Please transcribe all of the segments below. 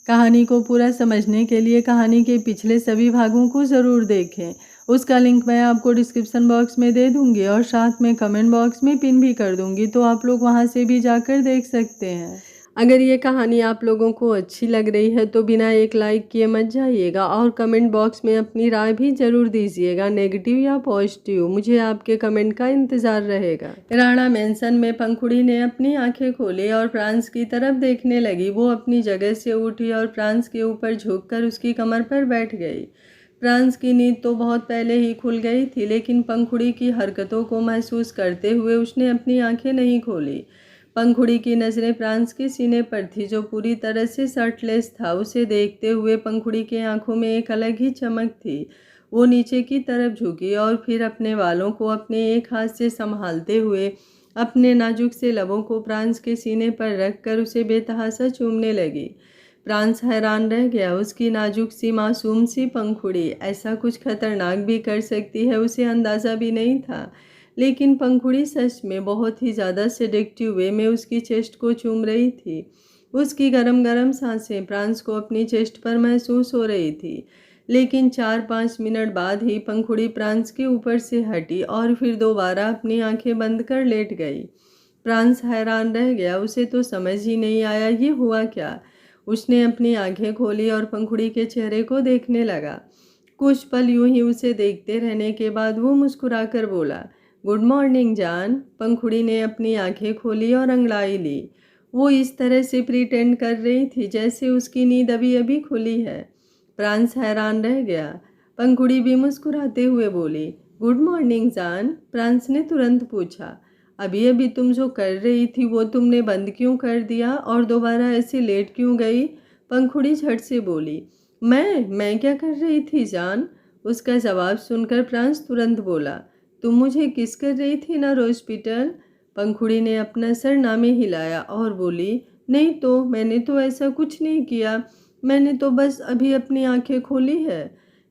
कहानी को पूरा समझने के लिए कहानी के पिछले सभी भागों को ज़रूर देखें। उसका लिंक मैं आपको डिस्क्रिप्शन बॉक्स में दे दूंगी और साथ में कमेंट बॉक्स में पिन भी कर दूंगी, तो आप लोग वहां से भी जाकर देख सकते हैं। अगर ये कहानी आप लोगों को अच्छी लग रही है तो बिना एक लाइक किए मत जाइएगा और कमेंट बॉक्स में अपनी राय भी ज़रूर दीजिएगा, नेगेटिव या पॉजिटिव। मुझे आपके कमेंट का इंतज़ार रहेगा। राणा मैंसन में पंखुड़ी ने अपनी आंखें खोली और फ्रांस की तरफ देखने लगी। वो अपनी जगह से उठी और फ्रांस के ऊपर झुककर उसकी कमर पर बैठ गई। फ्रांस की नींद तो बहुत पहले ही खुल गई थी, लेकिन पंखुड़ी की हरकतों को महसूस करते हुए उसने अपनी आंखें नहीं खोली। पंखुड़ी की नज़रें फ्रांस के सीने पर थी, जो पूरी तरह से शर्टलेस था। उसे देखते हुए पंखुड़ी के आंखों में एक अलग ही चमक थी। वो नीचे की तरफ झुकी और फिर अपने बालों को अपने एक हाथ से संभालते हुए अपने नाजुक से लबों को फ्रांस के सीने पर रखकर उसे बेतहाशा चूमने लगी। फ्रांस हैरान रह गया। उसकी नाजुक सी मासूम सी पंखुड़ी ऐसा कुछ खतरनाक भी कर सकती है, उसे अंदाज़ा भी नहीं था। लेकिन पंखुड़ी सच में बहुत ही ज़्यादा सेडेक्टिव वे में उसकी चेस्ट को चूम रही थी। उसकी गरम गरम सांसें फ्रांस को अपनी चेस्ट पर महसूस हो रही थी। लेकिन 4-5 मिनट बाद ही पंखुड़ी फ्रांस के ऊपर से हटी और फिर दोबारा अपनी आंखें बंद कर लेट गई। फ्रांस हैरान रह गया। उसे तो समझ ही नहीं आया ये हुआ क्या। उसने अपनी आंखें खोली और पंखुड़ी के चेहरे को देखने लगा। कुछ पल यूं ही उसे देखते रहने के बाद वो मुस्कुराकर बोला, गुड मॉर्निंग जान। पंखुड़ी ने अपनी आंखें खोली और अंगड़ाई ली। वो इस तरह से प्रिटेंड कर रही थी जैसे उसकी नींद अभी अभी खुली है। फ्रांस हैरान रह गया। पंखुड़ी भी मुस्कुराते हुए बोली, गुड मॉर्निंग जान। फ्रांस ने तुरंत पूछा, अभी अभी तुम जो कर रही थी वो तुमने बंद क्यों कर दिया और दोबारा ऐसे लेट क्यों गई? पंखुड़ी झट से बोली, मैं क्या कर रही थी जान? उसका जवाब सुनकर फ्रांस तुरंत बोला, तुम मुझे किस कर रही थी ना रोज पीटर? पंखुड़ी ने अपना सर नामे हिलाया और बोली, नहीं तो मैंने तो ऐसा कुछ नहीं किया, मैंने तो बस अभी अपनी आंखें खोली है।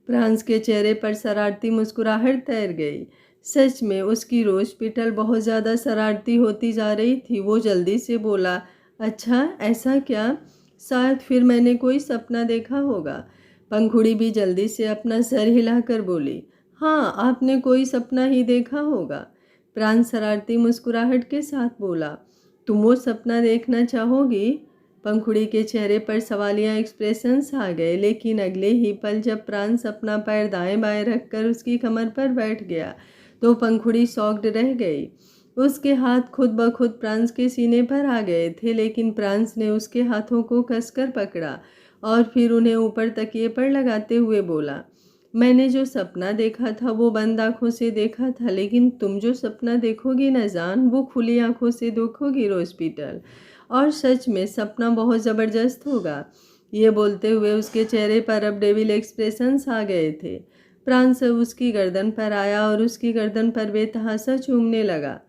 फ्रांस के चेहरे पर शरारती मुस्कुराहट तैर गई। सच में उसकी रोज पीटल बहुत ज़्यादा शरारती होती जा रही थी। वो जल्दी से बोला, अच्छा ऐसा क्या? शायद फिर मैंने कोई सपना देखा होगा। पंखुड़ी भी जल्दी से अपना सर हिलाकर बोली, हाँ आपने कोई सपना ही देखा होगा। फ्रांस शरारती मुस्कुराहट के साथ बोला, तुम वो सपना देखना चाहोगी? पंखुड़ी के चेहरे पर सवालिया एक्सप्रेशंस आ गए, लेकिन अगले ही पल जब फ्रांस अपना पैर दाएं बाएं रखकर उसकी कमर पर बैठ गया तो पंखुड़ी शॉक्ड रह गई। उसके हाथ खुद ब खुद फ्रांस के सीने पर आ गए थे, लेकिन फ्रांस ने उसके हाथों को कसकर पकड़ा और फिर उन्हें ऊपर तकिए पर लगाते हुए बोला, मैंने जो सपना देखा था वो बंद आंखों से देखा था, लेकिन तुम जो सपना देखोगी न जान, वो खुली आंखों से देखोगी रोज पीटर। और सच में सपना बहुत ज़बरदस्त होगा। ये बोलते हुए उसके चेहरे पर अब डेविल एक्सप्रेशंस आ गए थे। फ्रांस उसकी गर्दन पर आया और उसकी गर्दन पर बेतहाशा चूमने लगा।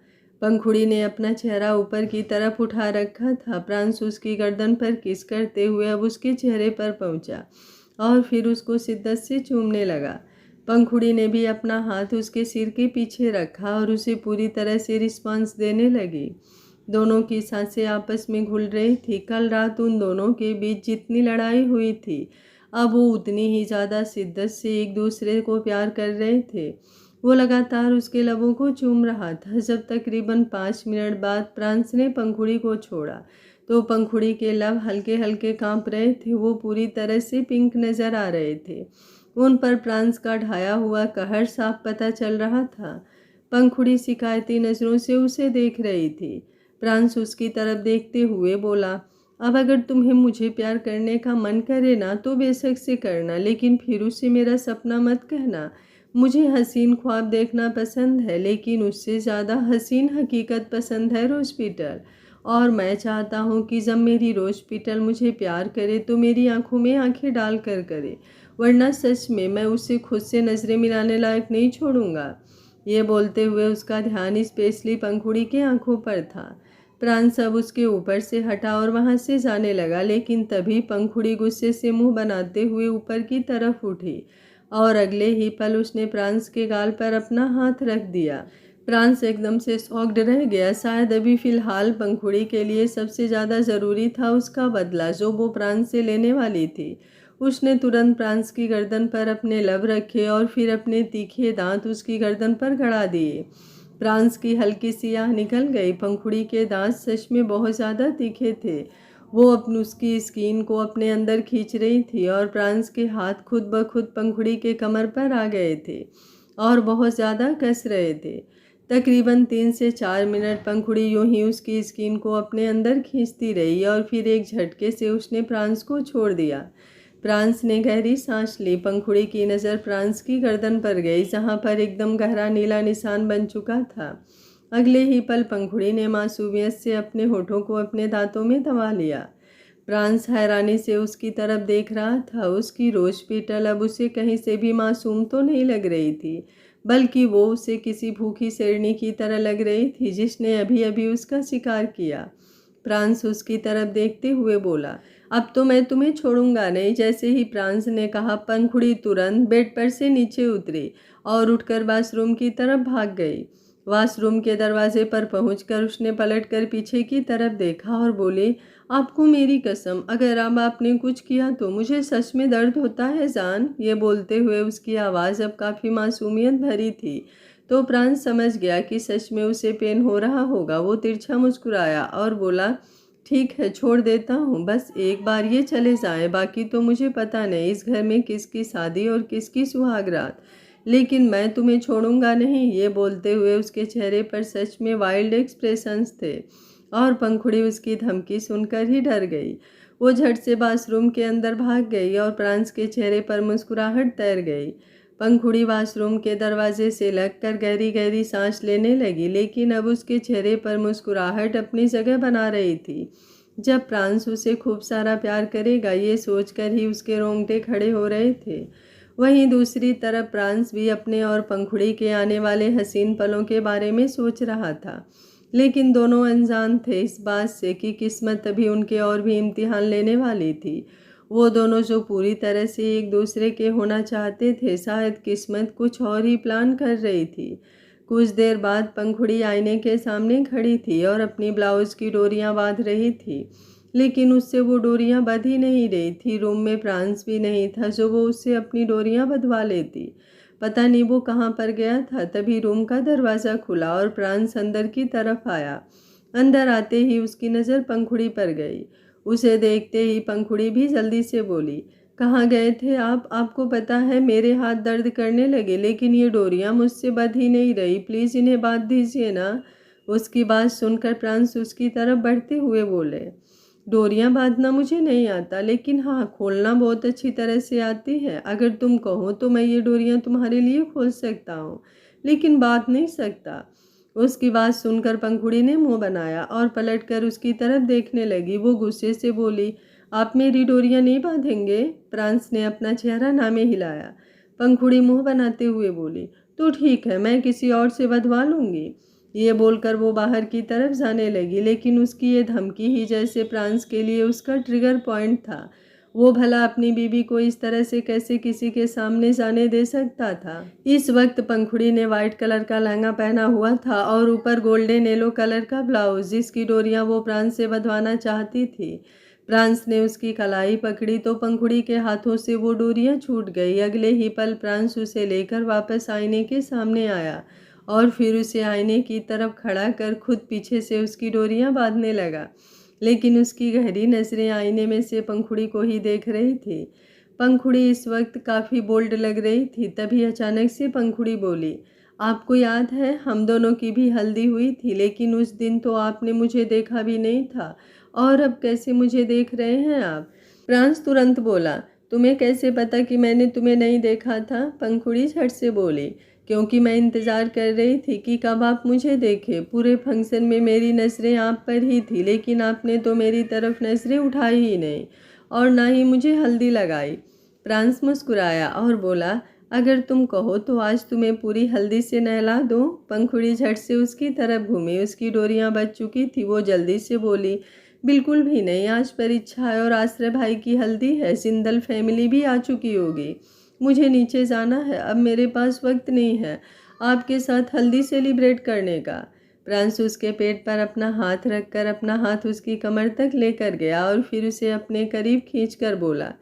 पंखुड़ी ने अपना चेहरा ऊपर की तरफ उठा रखा था। फ्रांस उसकी गर्दन पर किस करते हुए अब उसके चेहरे पर पहुंचा और फिर उसको शिद्दत से चूमने लगा। पंखुड़ी ने भी अपना हाथ उसके सिर के पीछे रखा और उसे पूरी तरह से रिस्पॉन्स देने लगी। दोनों की सांसें आपस में घुल रही थी। कल रात उन दोनों के बीच जितनी लड़ाई हुई थी, अब वो उतनी ही ज़्यादा शिद्दत से एक दूसरे को प्यार कर रहे थे। वो लगातार उसके लबों को चूम रहा था। जब तकरीबन 5 मिनट बाद फ्रांस ने पंखुड़ी को छोड़ा तो पंखुड़ी के लब हल्के हल्के कांप रहे थे। वो पूरी तरह से पिंक नजर आ रहे थे। उन पर फ्रांस का ढाया हुआ कहर साफ पता चल रहा था। पंखुड़ी शिकायती नज़रों से उसे देख रही थी। फ्रांस उसकी तरफ देखते हुए बोला, अब अगर तुम्हें मुझे प्यार करने का मन करे ना तो बेशक से करना, लेकिन फिर उसे मेरा सपना मत कहना। मुझे हसीन ख्वाब देखना पसंद है, लेकिन उससे ज़्यादा हसीन हकीकत पसंद है रोज पीटर। और मैं चाहता हूँ कि जब मेरी रोज पीटर मुझे प्यार करे तो मेरी आंखों में आंखें डाल कर करे, वरना सच में मैं उसे खुद से नज़रें मिलाने लायक नहीं छोड़ूंगा। ये बोलते हुए उसका ध्यान स्पेशली पंखुड़ी के आंखों पर था। फ्रांस अब उसके ऊपर से हटा और वहां से जाने लगा, लेकिन तभी पंखुड़ी गुस्से से मुंह बनाते हुए ऊपर की तरफ उठी और अगले ही पल उसने फ्रांस के गाल पर अपना हाथ रख दिया। प्रांस एकदम से शॉक्ड रह गया। शायद अभी फ़िलहाल पंखुड़ी के लिए सबसे ज़्यादा ज़रूरी था उसका बदला जो वो प्रांस से लेने वाली थी। उसने तुरंत प्रांस की गर्दन पर अपने लब रखे और फिर अपने तीखे दांत उसकी गर्दन पर गड़ा दिए। प्रांस की हल्की सी आह निकल गई। पंखुड़ी के दांत सच में बहुत ज़्यादा तीखे थे। वो अपनी उसकी स्किन को अपने अंदर खींच रही थी और प्रांस के हाथ खुद ब खुद पंखुड़ी के कमर पर आ गए थे और बहुत ज़्यादा कस रहे थे। तकरीबन 3 से 4 मिनट पंखुड़ी यूं ही उसकी स्किन को अपने अंदर खींचती रही और फिर एक झटके से उसने प्रांस को छोड़ दिया। प्रांस ने गहरी सांस ली। पंखुड़ी की नज़र प्रांस की गर्दन पर गई जहां पर एकदम गहरा नीला निशान बन चुका था। अगले ही पल पंखुड़ी ने मासूमियत से अपने होठों को अपने दांतों में दबा लिया। प्रांस हैरानी से उसकी तरफ देख रहा था। उसकी रोज पीटल अब उसे कहीं से भी मासूम तो नहीं लग रही थी, बल्कि वो उसे किसी भूखी शेरनी की तरह लग रही थी जिसने अभी अभी उसका शिकार किया। प्रांस उसकी तरफ देखते हुए बोला, अब तो मैं तुम्हें छोड़ूंगा नहीं। जैसे ही प्रांस ने कहा, पंखुड़ी तुरंत बेड पर से नीचे उतरी और उठकर वॉशरूम की तरफ भाग गई। वॉशरूम के दरवाजे पर पहुंचकर उसने पलटकर पीछे की तरफ देखा और बोली, आपको मेरी कसम, अगर अब आपने कुछ किया तो मुझे सच में दर्द होता है जान। ये बोलते हुए उसकी आवाज़ अब काफ़ी मासूमियत भरी थी। तो प्रांस समझ गया कि सच में उसे पेन हो रहा होगा। वो तिरछा मुस्कुराया और बोला, ठीक है छोड़ देता हूँ, बस एक बार ये चले जाए, बाकी तो मुझे पता नहीं इस घर में किसकी शादी और किसकी सुहागरात, लेकिन मैं तुम्हें छोड़ूंगा नहीं। ये बोलते हुए उसके चेहरे पर सच में वाइल्ड एक्सप्रेशंस थे और पंखुड़ी उसकी धमकी सुनकर ही डर गई। वो झट से बाथरूम के अंदर भाग गई और प्रांस के चेहरे पर मुस्कुराहट तैर गई। पंखुड़ी वॉशरूम के दरवाजे से लगकर गहरी गहरी सांस लेने लगी, लेकिन अब उसके चेहरे पर मुस्कुराहट अपनी जगह बना रही थी। जब प्रांस उसे खूब सारा प्यार करेगा, ये सोचकर ही उसके रोंगटे खड़े हो रहे थे। वहीं दूसरी तरफ प्रांस भी अपने और पंखुड़ी के आने वाले हसीन पलों के बारे में सोच रहा था, लेकिन दोनों अनजान थे इस बात से कि किस्मत अभी उनके और भी इम्तिहान लेने वाली थी। वो दोनों जो पूरी तरह से एक दूसरे के होना चाहते थे, शायद किस्मत कुछ और ही प्लान कर रही थी। कुछ देर बाद पंखुड़ी आईने के सामने खड़ी थी और अपनी ब्लाउज की डोरियां बांध रही थी, लेकिन उससे वो डोरियां बंध ही नहीं रही थी। रूम में प्रांस भी नहीं था जो वो उससे अपनी डोरियां बंधवा लेती। पता नहीं वो कहाँ पर गया था। तभी रूम का दरवाज़ा खुला और प्रांस अंदर की तरफ आया। अंदर आते ही उसकी नज़र पंखुड़ी पर गई। उसे देखते ही पंखुड़ी भी जल्दी से बोली, कहाँ गए थे आप? आपको पता है मेरे हाथ दर्द करने लगे, लेकिन ये डोरियां मुझसे बंध ही नहीं रही, प्लीज़ इन्हें बांध दीजिए ना। उसकी बात सुनकर प्रांस उसकी तरफ बढ़ते हुए बोले, डोरियां बांधना मुझे नहीं आता, लेकिन हाँ खोलना बहुत अच्छी तरह से आती है। अगर तुम कहो तो मैं ये डोरियां तुम्हारे लिए खोल सकता हूँ, लेकिन बांध नहीं सकता। उसकी बात सुनकर पंखुड़ी ने मुंह बनाया और पलटकर उसकी तरफ देखने लगी। वो गुस्से से बोली, आप मेरी डोरियां नहीं बांधेंगे? प्रांस ने अपना चेहरा नामे हिलाया। पंखुड़ी मुंह बनाते हुए बोली, तो ठीक है, मैं किसी और से बंधवा लूंगी। ये बोलकर वो बाहर की तरफ जाने लगी, लेकिन उसकी ये धमकी ही जैसे प्रांस के लिए उसका ट्रिगर पॉइंट था। वो भला अपनी बीवी को इस तरह से कैसे किसी के सामने जाने दे सकता था। इस वक्त पंखुड़ी ने वाइट कलर का लहंगा पहना हुआ था और ऊपर गोल्डन येलो कलर का ब्लाउज, जिसकी डोरियां वो प्रांस से बंधवाना चाहती थी। प्रांस ने उसकी कलाई पकड़ी तो पंखुड़ी के हाथों से वो डोरियां छूट गई। अगले ही पल प्रांस उसे लेकर वापस आईने के सामने आया और फिर उसे आईने की तरफ खड़ा कर खुद पीछे से उसकी डोरियां बांधने लगा, लेकिन उसकी गहरी नजरें आईने में से पंखुड़ी को ही देख रही थी। पंखुड़ी इस वक्त काफ़ी बोल्ड लग रही थी। तभी अचानक से पंखुड़ी बोली, आपको याद है हम दोनों की भी हल्दी हुई थी, लेकिन उस दिन तो आपने मुझे देखा भी नहीं था, और अब कैसे मुझे देख रहे हैं आप? प्रांस तुरंत बोला, तुम्हें कैसे पता कि मैंने तुम्हें नहीं देखा था? पंखुड़ी झट से बोली, क्योंकि मैं इंतज़ार कर रही थी कि कब आप मुझे देखें। पूरे फंक्शन में मेरी नज़रें आप पर ही थी, लेकिन आपने तो मेरी तरफ नज़रें उठाई ही नहीं और ना ही मुझे हल्दी लगाई। प्रांस मुस्कुराया और बोला, अगर तुम कहो तो आज तुम्हें पूरी हल्दी से नहला दूं। पंखुड़ी झट से उसकी तरफ घूमी। उसकी डोरियां बच चुकी थी। वो जल्दी से बोली, बिल्कुल भी नहीं, आज परीक्षा है और आश्रय भाई की हल्दी है, सिंदल फैमिली भी आ चुकी होगी। मुझे नीचे जाना है, अब मेरे पास वक्त नहीं है। आपके साथ हल्दी सेलिब्रेट करने का। प्रांशु उसके पेट पर अपना हाथ रखकर अपना हाथ उसकी कमर तक लेकर गया और फिर उसे अपने करीब खींचकर बोला,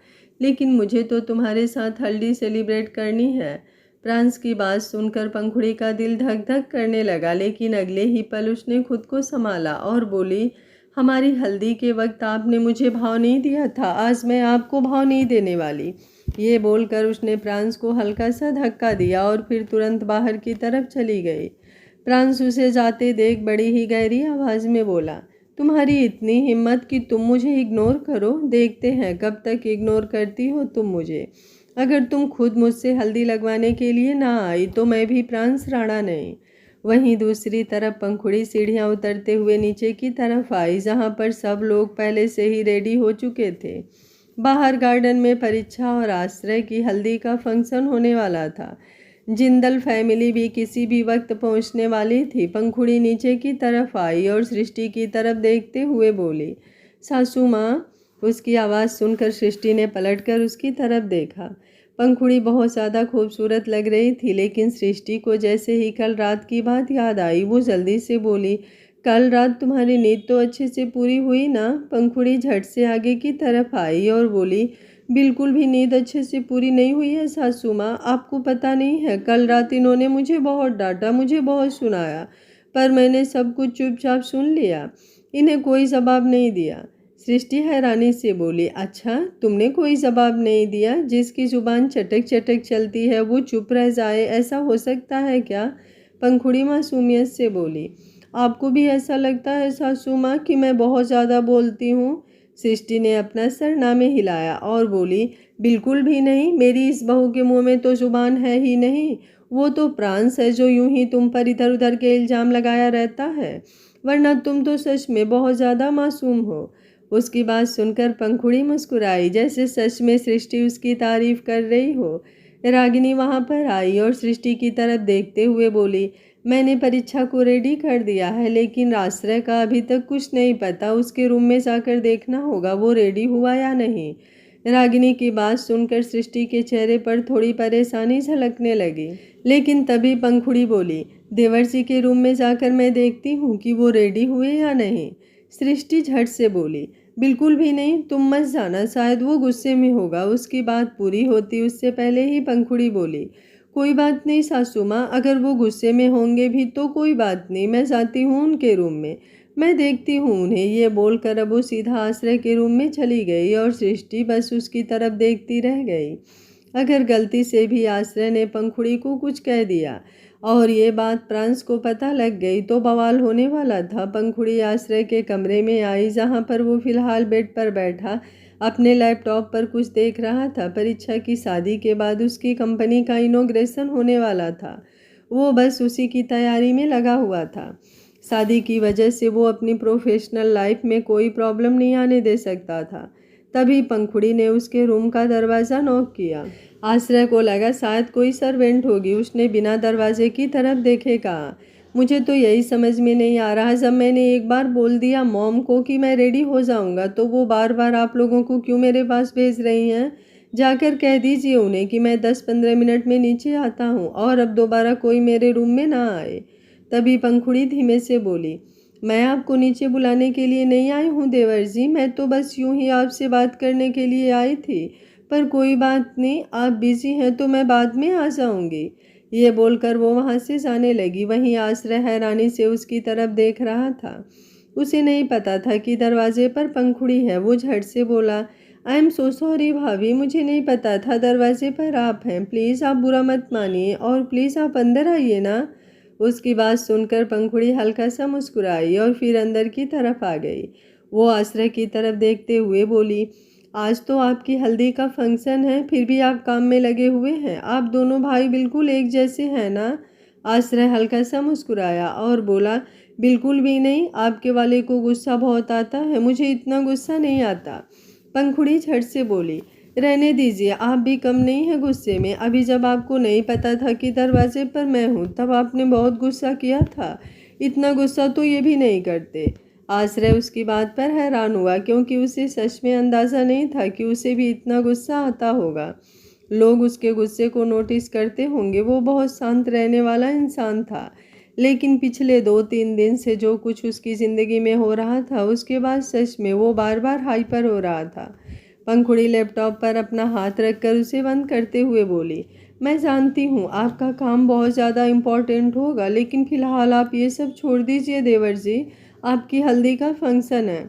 लेकिन मुझे तो तुम्हारे साथ हल्दी सेलिब्रेट करनी है। प्रांस की बात सुनकर पंखुड़ी का दिल धक धक करने लगा, लेकिन अगले ही पल उसने खुद को संभाला और बोली, हमारी हल्दी के वक्त आपने मुझे भाव नहीं दिया था, आज मैं आपको भाव नहीं देने वाली। ये बोलकर उसने प्रांस को हल्का सा धक्का दिया और फिर तुरंत बाहर की तरफ चली गई। प्रांस उसे जाते देख बड़ी ही गहरी आवाज़ में बोला, तुम्हारी इतनी हिम्मत कि तुम मुझे इग्नोर करो, देखते हैं कब तक इग्नोर करती हो तुम मुझे। अगर तुम खुद मुझसे हल्दी लगवाने के लिए ना आई तो मैं भी प्रांस राणा नहीं। वहीं दूसरी तरफ पंखुड़ी सीढ़ियां उतरते हुए नीचे की तरफ आई, जहां पर सब लोग पहले से ही रेडी हो चुके थे। बाहर गार्डन में परीक्षा और आश्रय की हल्दी का फंक्शन होने वाला था। जिंदल फैमिली भी किसी भी वक्त पहुंचने वाली थी। पंखुड़ी नीचे की तरफ आई और सृष्टि की तरफ देखते हुए बोली, सासू माँ। उसकी आवाज़ सुनकर सृष्टि ने पलटकर उसकी तरफ देखा। पंखुड़ी बहुत ज़्यादा खूबसूरत लग रही थी, लेकिन सृष्टि को जैसे ही कल रात की बात याद आई, वो जल्दी से बोली, कल रात तुम्हारी नींद तो अच्छे से पूरी हुई ना? पंखुड़ी झट से आगे की तरफ आई और बोली, बिल्कुल भी नींद अच्छे से पूरी नहीं हुई है सासू माँ। आपको पता नहीं है, कल रात इन्होंने मुझे बहुत डांटा, मुझे बहुत सुनाया, पर मैंने सब कुछ चुपचाप सुन लिया, इन्हें कोई जवाब नहीं दिया। सृष्टि हैरानी से बोली, अच्छा तुमने कोई जवाब नहीं दिया? जिसकी जुबान चटक चटक चलती है वो चुप रह जाए, ऐसा हो सकता है क्या? पंखुड़ी मासूमियत से बोली, आपको भी ऐसा लगता है सासू माँ कि मैं बहुत ज़्यादा बोलती हूँ? सृष्टि ने अपना सर ना में हिलाया और बोली, बिल्कुल भी नहीं, मेरी इस बहू के मुंह में तो जुबान है ही नहीं। वो तो प्रांस है जो यूं ही तुम पर इधर उधर के इल्ज़ाम लगाया रहता है, वरना तुम तो सच में बहुत ज़्यादा मासूम हो। उसकी बात सुनकर पंखुड़ी मुस्कुराई, जैसे सच में सृष्टि उसकी तारीफ कर रही हो। रागिनी वहां पर आई और सृष्टि की तरफ देखते हुए बोली, मैंने परीक्षा को रेडी कर दिया है, लेकिन आश्रय का अभी तक कुछ नहीं पता, उसके रूम में जाकर देखना होगा वो रेडी हुआ या नहीं। रागिनी की बात सुनकर सृष्टि के चेहरे पर थोड़ी परेशानी झलकने लगी, लेकिन तभी पंखुड़ी बोली, देवर जी के रूम में जाकर मैं देखती हूँ कि वो रेडी हुए या नहीं। सृष्टि झट से बोली, बिल्कुल भी नहीं, तुम मत जाना, शायद वो गुस्से में होगा। उसकी बात पूरी होती उससे पहले ही पंखुड़ी बोली, कोई बात नहीं सासू माँ, अगर वो गुस्से में होंगे भी तो कोई बात नहीं, मैं जाती हूँ उनके रूम में, मैं देखती हूँ उन्हें। ये बोलकर अब वो सीधा आश्रय के रूम में चली गई और सृष्टि बस उसकी तरफ देखती रह गई। अगर गलती से भी आश्रय ने पंखुड़ी को कुछ कह दिया और ये बात प्रांस को पता लग गई तो बवाल होने वाला था। पंखुड़ी आश्रय के कमरे में आई, जहाँ पर वो फिलहाल बेड पर बैठा अपने लैपटॉप पर कुछ देख रहा था। परीक्षा की शादी के बाद उसकी कंपनी का इनॉग्रेशन होने वाला था, वो बस उसी की तैयारी में लगा हुआ था। शादी की वजह से वो अपनी प्रोफेशनल लाइफ में कोई प्रॉब्लम नहीं आने दे सकता था। तभी पंखुड़ी ने उसके रूम का दरवाज़ा नॉक किया। आश्रय को लगा शायद कोई सर्वेंट होगी। उसने बिना दरवाजे की तरफ देखे कहा, मुझे तो यही समझ में नहीं आ रहा, जब मैंने एक बार बोल दिया मॉम को कि मैं रेडी हो जाऊंगा, तो वो बार बार आप लोगों को क्यों मेरे पास भेज रही हैं? जाकर कह दीजिए उन्हें कि मैं 10-15 मिनट में नीचे आता हूँ और अब दोबारा कोई मेरे रूम में ना आए। तभी पंखुड़ी धीमे से बोली, मैं आपको नीचे बुलाने के लिए नहीं आई हूँ देवर जी, मैं तो बस यूं ही आपसे बात करने के लिए आई थी, पर कोई बात नहीं, आप बिजी हैं तो मैं बाद में आ जाऊंगी। ये बोलकर वो वहाँ से जाने लगी। वहीं आश्रय हैरानी से उसकी तरफ देख रहा था। उसे नहीं पता था कि दरवाजे पर पंखुड़ी है। वो झट से बोला, आई एम सो सॉरी भाभी, मुझे नहीं पता था दरवाजे पर आप हैं, प्लीज़ आप बुरा मत मानिए और प्लीज़ आप अंदर आइए ना। उसकी बात सुनकर पंखुड़ी हल्का सा मुस्कुराई और फिर अंदर की तरफ आ गई। वो आश्रय की तरफ देखते हुए बोली, आज तो आपकी हल्दी का फंक्शन है, फिर भी आप काम में लगे हुए हैं, आप दोनों भाई बिल्कुल एक जैसे हैं ना? आश्रय हल्का सा मुस्कुराया और बोला, बिल्कुल भी नहीं, आपके वाले को गुस्सा बहुत आता है, मुझे इतना गुस्सा नहीं आता। पंखुड़ी झट से बोली, रहने दीजिए, आप भी कम नहीं है गुस्से में। अभी जब आपको नहीं पता था कि दरवाजे पर मैं हूँ तब आपने बहुत गुस्सा किया था, इतना गुस्सा तो ये भी नहीं करते। आश्रय उसकी बात पर हैरान हुआ, क्योंकि उसे सच में अंदाज़ा नहीं था कि उसे भी इतना गुस्सा आता होगा। लोग उसके गुस्से को नोटिस करते होंगे। वो बहुत शांत रहने वाला इंसान था, लेकिन पिछले 2-3 दिन से जो कुछ उसकी ज़िंदगी में हो रहा था, उसके बाद सच में वो बार बार हाइपर हो रहा था। पंखुड़ी लैपटॉप पर अपना हाथ रखकर उसे बंद करते हुए बोली, मैं जानती हूँ आपका काम बहुत ज़्यादा इम्पोर्टेंट होगा, लेकिन फ़िलहाल आप ये सब छोड़ दीजिए देवर जी। आपकी हल्दी का फंक्शन है,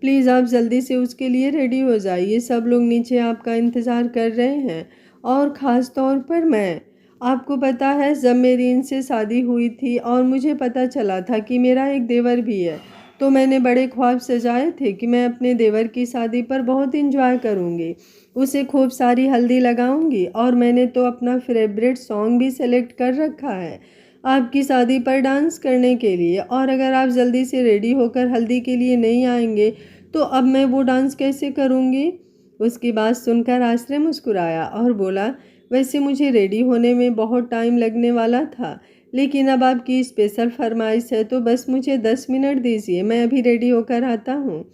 प्लीज़ आप जल्दी से उसके लिए रेडी हो जाइए। सब लोग नीचे आपका इंतज़ार कर रहे हैं, और ख़ास तौर पर मैं। आपको पता है, जब मेरी इनसे शादी हुई थी और मुझे पता चला था कि मेरा एक देवर भी है, तो मैंने बड़े ख्वाब सजाए थे कि मैं अपने देवर की शादी पर बहुत इंजॉय करूँगी, उसे खूब सारी हल्दी लगाऊंगी, और मैंने तो अपना फेवरेट सॉन्ग भी सेलेक्ट कर रखा है आपकी शादी पर डांस करने के लिए। और अगर आप जल्दी से रेडी होकर हल्दी के लिए नहीं आएंगे तो अब मैं वो डांस कैसे करूँगी। उसकी बात सुनकर आश्रय मुस्कुराया और बोला, वैसे मुझे रेडी होने में बहुत टाइम लगने वाला था, लेकिन अब आपकी स्पेशल फरमाइश है तो बस मुझे 10 मिनट दीजिए, मैं अभी रेडी होकर आता हूँ।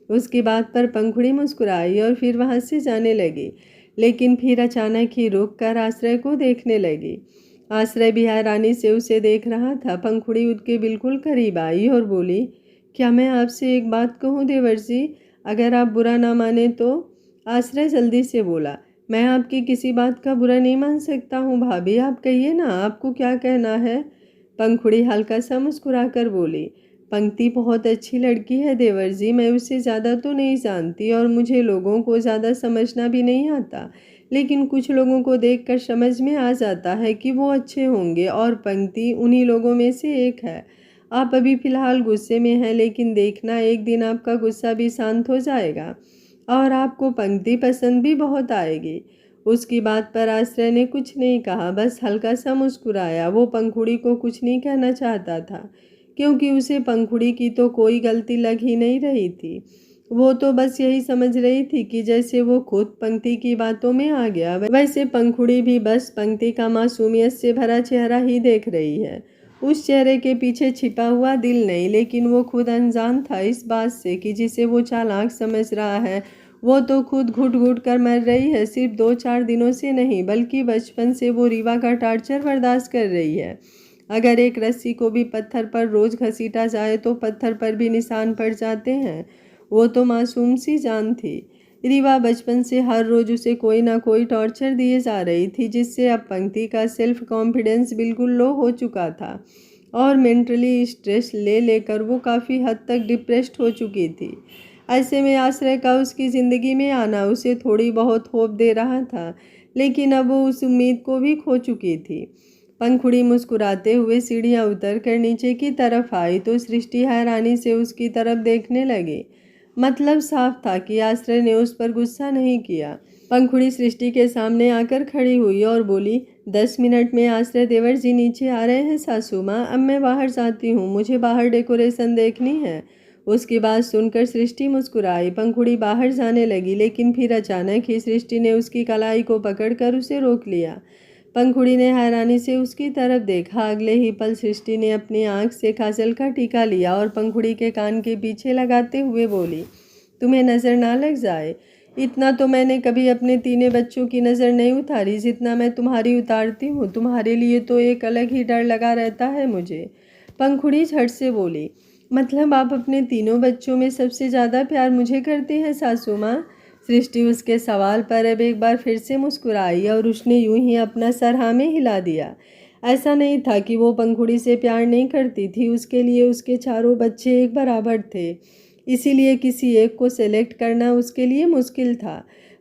उसकी बात पर पंखुड़ी मुस्कुराई और फिर वहाँ से जाने लगी, लेकिन फिर अचानक ही रुक कर आश्रय को देखने लगी। आश्रय भी हैरानी से उसे देख रहा था। पंखुड़ी उठ के बिल्कुल करीब आई और बोली, क्या मैं आपसे एक बात कहूँ देवर जी, अगर आप बुरा ना माने तो। आश्रय जल्दी से बोला, मैं आपकी किसी बात का बुरा नहीं मान सकता हूँ भाभी, आप कहिए ना, आपको क्या कहना है। पंखुड़ी हल्का सा मुस्कुरा कर बोली, पंक्ति बहुत अच्छी लड़की है देवर जी, मैं उसे ज़्यादा तो नहीं जानती और मुझे लोगों को ज़्यादा समझना भी नहीं आता, लेकिन कुछ लोगों को देखकर समझ में आ जाता है कि वो अच्छे होंगे, और पंक्ति उन्हीं लोगों में से एक है। आप अभी फ़िलहाल गुस्से में हैं, लेकिन देखना एक दिन आपका गुस्सा भी शांत हो जाएगा और आपको पंक्ति पसंद भी बहुत आएगी। उसकी बात पर आश्रय ने कुछ नहीं कहा, बस हल्का सा मुस्कुराया। वो पंखुड़ी को कुछ नहीं कहना चाहता था, क्योंकि उसे पंखुड़ी की तो कोई गलती लग ही नहीं रही थी। वो तो बस यही समझ रही थी कि जैसे वो खुद पंक्ति की बातों में आ गया, वैसे पंखुड़ी भी बस पंक्ति का मासूमियत से भरा चेहरा ही देख रही है। उस चेहरे के पीछे छिपा हुआ दिल नहीं, लेकिन वो खुद अनजान था इस बात से कि जिसे वो चालाक समझ रहा है, वो तो खुद घुट घुट कर मर रही है। सिर्फ 2-4 दिनों से नहीं, बल्कि बचपन से वो रीवा का टार्चर बर्दाश्त कर रही है। अगर एक रस्सी को भी पत्थर पर रोज घसीटा जाए तो पत्थर पर भी निशान पड़ जाते हैं। वो तो मासूम सी जान थी। रीवा बचपन से हर रोज उसे कोई ना कोई टॉर्चर दिए जा रही थी, जिससे अब पंक्ति का सेल्फ कॉन्फिडेंस बिल्कुल लो हो चुका था और मेंटली स्ट्रेस ले लेकर वो काफ़ी हद तक डिप्रेस्ड हो चुकी थी। ऐसे में आश्रय का उसकी ज़िंदगी में आना उसे थोड़ी बहुत होप दे रहा था, लेकिन अब वो उस उम्मीद को भी खो चुकी थी। पंखुड़ी मुस्कुराते हुए सीढ़ियाँ उतर कर नीचे की तरफ आई तो सृष्टि हैरानी से उसकी तरफ देखने लगी। मतलब साफ था कि आश्रय ने उस पर गुस्सा नहीं किया। पंखुड़ी सृष्टि के सामने आकर खड़ी हुई और बोली, 10 मिनट में आश्रय देवर जी नीचे आ रहे हैं सासू माँ, अब मैं बाहर जाती हूँ, मुझे बाहर डेकोरेशन देखनी है। उसकी बात सुनकर सृष्टि मुस्कुराई। पंखुड़ी बाहर जाने लगी, लेकिन फिर अचानक ही सृष्टि ने उसकी कलाई को पकड़कर उसे रोक लिया। पंखुड़ी ने हैरानी से उसकी तरफ देखा। अगले ही पल सृष्टि ने अपनी आंख से काजल का टीका लिया और पंखुड़ी के कान के पीछे लगाते हुए बोली, तुम्हें नज़र ना लग जाए, इतना तो मैंने कभी अपने 3 बच्चों की नज़र नहीं उतारी जितना मैं तुम्हारी उतारती हूँ। तुम्हारे लिए तो एक अलग ही डर लगा रहता है मुझे। पंखुड़ी झट से बोली, मतलब आप अपने 3 बच्चों में सबसे ज़्यादा प्यार मुझे करते हैं सासू माँ। सृष्टि उसके सवाल पर अब एक बार फिर से मुस्कुराई और उसने यूं ही अपना सर हाँ में हिला दिया। ऐसा नहीं था कि वो पंखुड़ी से प्यार नहीं करती थी, उसके लिए उसके चारों बच्चे एक बराबर थे, इसीलिए किसी एक को सेलेक्ट करना उसके लिए मुश्किल था।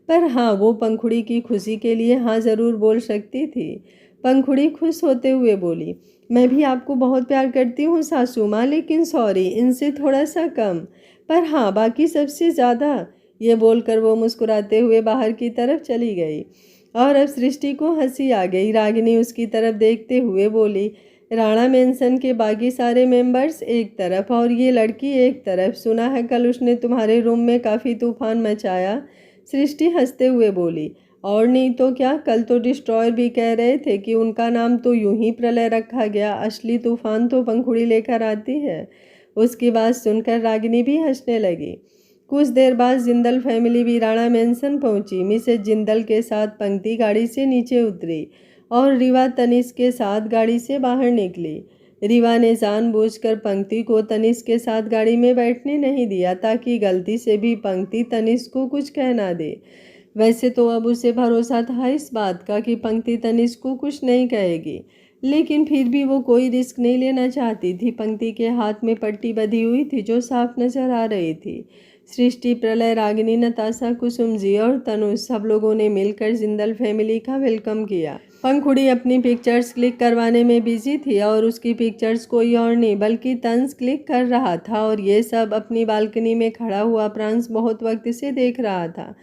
पर हाँ, वो पंखुड़ी की खुशी के लिए हाँ ज़रूर बोल सकती थी। पंखुड़ी खुश होते हुए बोली, मैं भी आपको बहुत प्यार करती हूँ सासू माँ, लेकिन सॉरी, इनसे थोड़ा सा कम, पर हाँ बाकी सबसे ज़्यादा। ये बोलकर वो मुस्कुराते हुए बाहर की तरफ चली गई। और अब सृष्टि को हंसी आ गई। रागिनी उसकी तरफ देखते हुए बोली, राणा मेंशन के बाकी सारे मेंबर्स एक तरफ और ये लड़की एक तरफ, सुना है कल उसने तुम्हारे रूम में काफ़ी तूफान मचाया। सृष्टि हंसते हुए बोली, और नहीं तो क्या, कल तो डिस्ट्रॉयर भी कह रहे थे कि उनका नाम तो यूं ही प्रलय रखा गया, असली तूफान तो पंखुड़ी लेकर आती है। उसकी बात सुनकर रागिनी भी हंसने लगी। कुछ देर बाद जिंदल फैमिली भी राणा मैंसन पहुंची। मिसेज जिंदल के साथ पंक्ति गाड़ी से नीचे उतरी और रीवा तनिष्क के साथ गाड़ी से बाहर निकली। रीवा ने जानबूझकर पंक्ति को तनिष्क के साथ गाड़ी में बैठने नहीं दिया ताकि गलती से भी पंक्ति तनिष्क को कुछ कह ना दे। वैसे तो अब उसे भरोसा था इस बात का कि पंक्ति तनिष्क को कुछ नहीं कहेगी, लेकिन फिर भी वो कोई रिस्क नहीं लेना चाहती थी। पंक्ति के हाथ में पट्टी बंधी हुई थी जो साफ नजर आ रही थी। सृष्टि, प्रलय, रागिनी, नताशा, कुसुम जी और तनुज सब लोगों ने मिलकर जिंदल फैमिली का वेलकम किया। पंखुड़ी अपनी पिक्चर्स क्लिक करवाने में बिजी थी और उसकी पिक्चर्स कोई और नहीं बल्कि तंस क्लिक कर रहा था और ये सब अपनी बालकनी में खड़ा हुआ प्रांस बहुत वक्त से देख रहा था।